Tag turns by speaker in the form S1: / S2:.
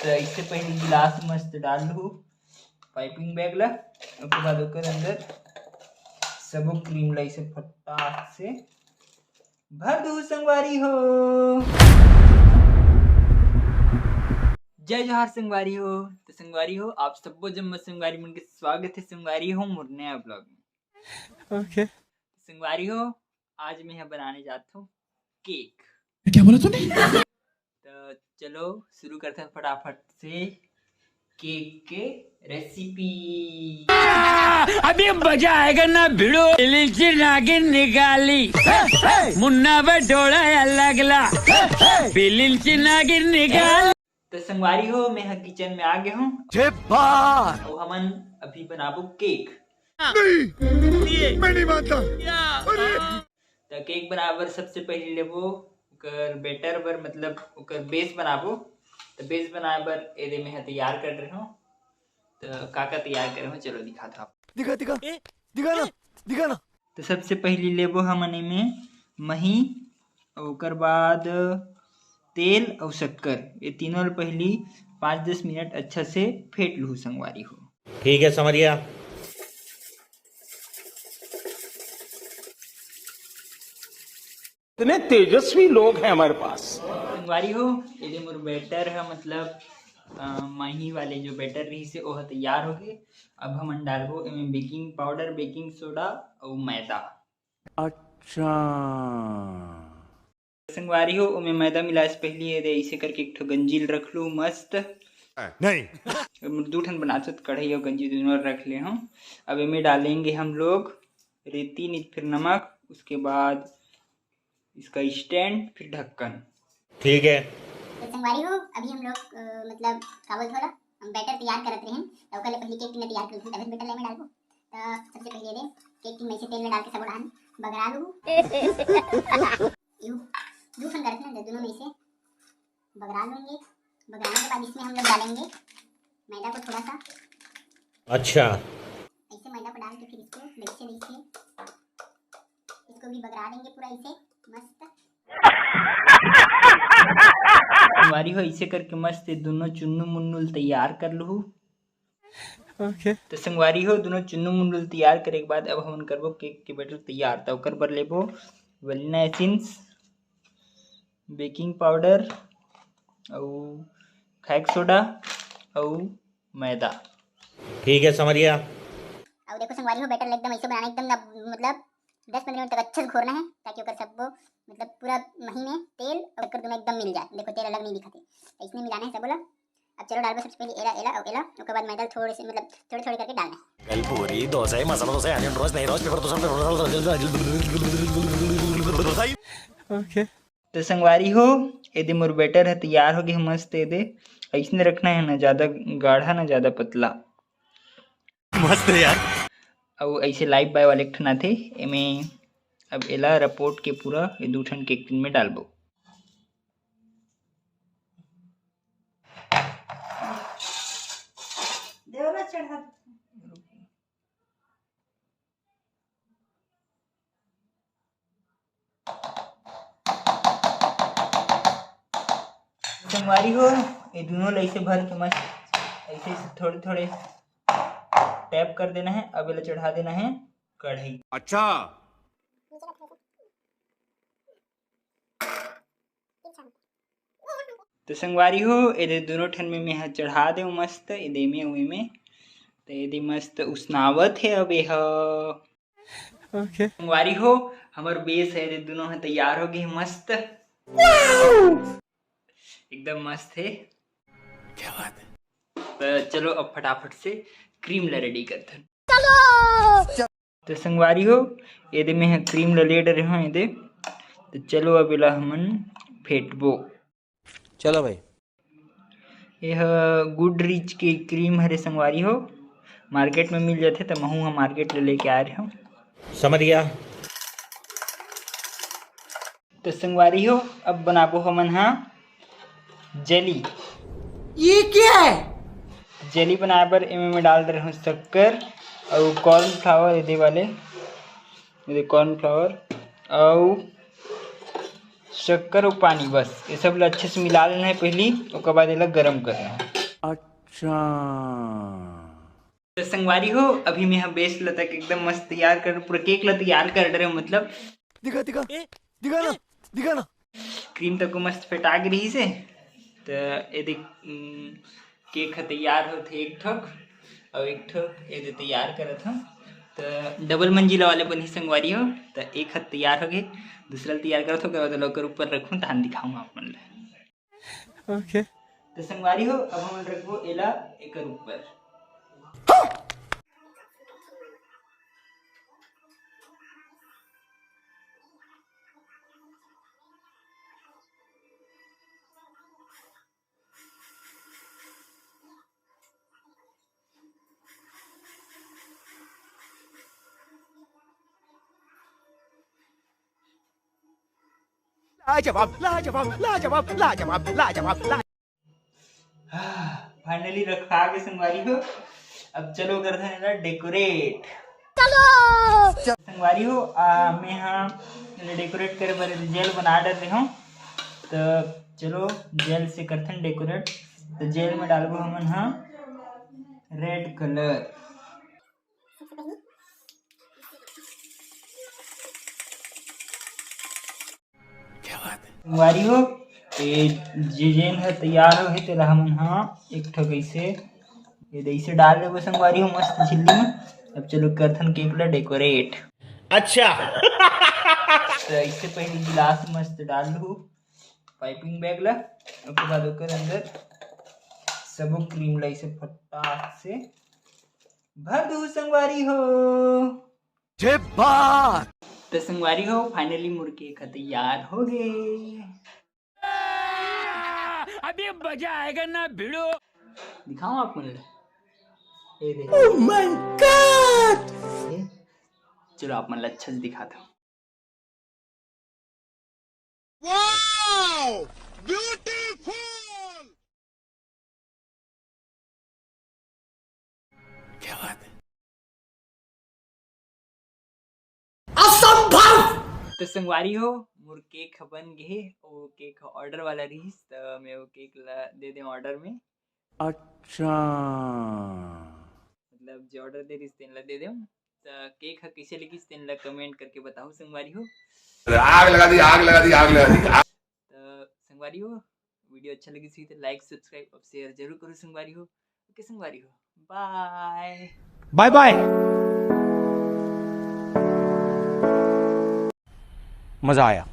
S1: तो इससे पहले गिलास मस्त डाल लूँ पाइपिंग बैग ला, उसके बाद ओकर अंदर सबो क्रीम ला इसे फटाक से भर दू संगवारी हो। जय जोहार संगवारी हो। तो संगवारी हो आप सबो जब संगवारी मन के स्वागत है संगवारी हो मोर नया ब्लॉग में।
S2: ओके
S1: संगवारी हो आज मैं बनाने जाता हूँ केक।
S2: क्या बोला तूने?
S1: तो चलो शुरू करते हैं फटाफट से केक के रेसिपी।
S3: अभी मजा आएगा ना भिड़ो नागिन निकाली मुन्ना बटोड़ा लगला बिलिंची नागिन निकाल।
S1: तो संगवारी हो मैं किचन में आ गया हूँ और हमन अभी बनाबो केक।
S2: मैं नहीं मानता।
S1: तो केक बनाबर सबसे पहले लेबो ओकर बैटर बर मतलब ओकर बेस बनाबो। तो बेस बनाए बर एदे में तैयार कर रहे हो। तो काका तैयार करे हो चलो दिखाता आप। दिखा ना। तो सबसे पहले लेबो हमन में मही ओकर बाद तेल और शक्कर, ये तीनों पहली 5-10 मिनट अच्छा से फेंट लूँ संगवारी हो।
S3: ठीक है समझ गया।
S4: इतने तेजस्वी लोग हैं हमारे पास।
S1: संगवारी हो ये मोर बैटर है मतलब मही वाले जो बैटर रही से वह तैयार हो गए। अब हम डालबो इसमें बेकिंग पाउडर, बेकिंग सोडा और मैदा।
S4: अच्छा
S1: संगवारी हो उमें मैदा मिला से पहले ये ऐसे करके एक ठो गंजील रख लूँ मस्त।
S4: नहीं
S1: 2 ठन बनाते तो कढ़ाई और गंजी दोनों रख ले हम। अब इनमें डालेंगे हम लोग रेती नहीं फिर नमक, उसके बाद इसका स्टैंड फिर ढक्कन।
S3: ठीक है
S5: तो संगवारी हो अभी हम लोग मतलब काबल थोड़ा हम बैटर तैयार करत रहे हैं। तो ओकर ले पहले केक टीन तैयार कर तब बैटर ले में डालबो। तो सबसे पहले दे केक टीन में से तेल में डाल के सब डाल बगरा लूँ। यू 2 ठन करते हैं दोनों में से बगरा लेंगे। बगराने के बाद इसमें हम लोग डालेंगे मैदा को थोड़ा सा।
S3: अच्छा
S5: ऐसे मैदा को डाल के फिर इसको देखिए इसको भी बगरा देंगे पूरा ऐसे मस्त।
S1: संगवारी हो ऐसे करके मस्त दोनों चुन्नू मुन्नुल तैयार कर लूँ।
S2: ओके
S1: तो संगवारी हो दोनों चुन्नू मुन्नुल तैयार करे के बाद अब हम करबो केक के बैटर तैयार। तो ओकर बर लेबो वनीला एसेंस, बेकिंग पाउडर और खाइक सोडा और मैदा।
S3: ठीक है समझ गया।
S5: अब देखो संगवारी हो बैटर एकदम ऐसे बनाना एकदम मतलब 10-15 मिनट तक अच्छे से घोरना है ताकि ओकर सब मतलब पूरा मही में तेल और शक्कर दोनों एकदम मिल जाए। देखो तेल अलग नहीं दिखते तो इसमें मिलाना है सब बोला। अब चलो डालबो सबसे पहले एला उसके बाद मैदा थोड़े से मतलब थोड़े करके डालना है।
S6: कलपूरी दोसा मसाला दोसा अनियन रोस्ट नहीं रोस्ट पेपर दोसा।
S2: ओके
S1: तो संगवारी हो यदि मोर बैटर है तैयार हो गई मस्त। यदि ऐसे रखना है ना ज़्यादा गाढ़ा ना ज़्यादा पतला।
S6: मस्त है यार।
S1: और ऐसे लाइव बाय वाले ठन आथे एमें अब एला रपोट के पूरा ये 2 ठन केक टिन में डालबो। संगवारी हो ये दोनों ऐसे भर के मस्त ऐसे थोड़े टैप कर देना है। अब इला चढ़ा देना है कढ़ाई।
S4: अच्छा
S1: तो संगवारी हो ये दोनों ठन में मैं चढ़ा दे मस्त ये में तो ये मस्त उसनावत है। अब यह
S2: ओके
S1: संगवारी हो हमार बेस है ये दोनों है तैयार हो गए मस्त एकदम मस्त है।
S6: क्या बात है।
S1: तो चलो अब फटाफट से क्रीम ला रेडी करते हैं। चलो तो संगवारी हो यदि मैं क्रीम ला ले रहे हो यदि तो चलो अब इला हमन फेंटबो।
S6: चलो भाई
S1: यह गुड रिच की क्रीम हरे संगवारी हो मार्केट में मिल जाते तो महू हम मार्केट ले लेके आ रहे हो।
S3: समझ गया।
S1: तो संगवारी हो अब बनाबो हमन हाँ जेली।
S2: ये क्या है?
S1: जेली बनाए पर इनमें डाल रहे हूँ शक्कर और कॉर्नफ्लावर ये वाले ये कॉर्नफ्लावर और शक्कर और पानी, बस ये सब ला अच्छे से मिला लेना है पहली, उसके बाद ये गरम करना है।
S4: अच्छा।
S1: तो संगवारी हो, अभी मैं यहाँ बेस ला तक एकदम मस्त तैयार कर, पूरा केक ला तैयार कर रहे हो, मतलब
S6: दिखा दिखा दिखा ना
S1: क्रीम तक को मस्त फेटा के रही से। तो ये देख केक तैयार होते एक ठक और एक ठक ये तैयार करत हम। तो डबल मंजिला वाले बनी संगवारी हो, तो एक हाथ तैयार हो गए, दूसरा तैयार करत हो, तो लोकर ऊपर रखूँ तो हम दिखाऊँ आप मन ला।
S2: Okay.
S1: तो संगवारी हो, अब हम रखबो एला एक ऊपर। फाइनली रखा के संगवारी हो, अब चलो कर देना डेकोरेट। चलो संगवारी हो, मैं यहाँ डेकोरेट करे बारे जेल बना डालते हूँ। तो चलो जेल से करथन डेकोरेट। तो जेल में डालबो हमन हाँ रेड कलर। संगवारी हो, जेन है तैयार हो है तेला हमन हाँ एक ठो ऐसे ये ऐसे डाल देबो संगवारी हो मस्त झिल्ली में। अब चलो करथन केक ला डेकोरेट।
S3: अच्छा।
S1: तो इससे पहले गिलास मस्त डाल दो पाइपिंग बैग ला, उसके बाद ओकर अंदर सब क्रीम ला इसे फटाक से भर दो संगवारी हो।
S6: जे बात
S1: तो संगवारी हो, फाइनली मोर केक तैयार हो गए।
S4: अभी मजा आएगा ना भिड़ो।
S1: दिखाऊं आप मुझे? ये देखो। Oh my God! चलो आप मतलब अच्छा से दिखाता हूँ।
S6: वाओ ब्यूटीफुल क्या बात है
S1: तो संगवारी हो, मोर केक बन गए। वो केक ऑर्डर वाला रही, तो मैं वो केक ला दे दे ऑर्डर में।
S4: अच्छा।
S1: मतलब जो ऑर्डर दे रही तेन ला दे दे। तो केक कैसे लगी तेन ला कमेंट करके बताओ संगवारी हो।
S4: आग लगा दी आग लगा दी आग लगा दी।
S1: तो संगवारी हो, वीडियो अच्छा लगी थी तो लाइक सब्सक्राइब और शेयर जरूर करो संगवारी हो। ओके संगवारी हो, बाय
S2: Bye bye.
S6: मजा आया।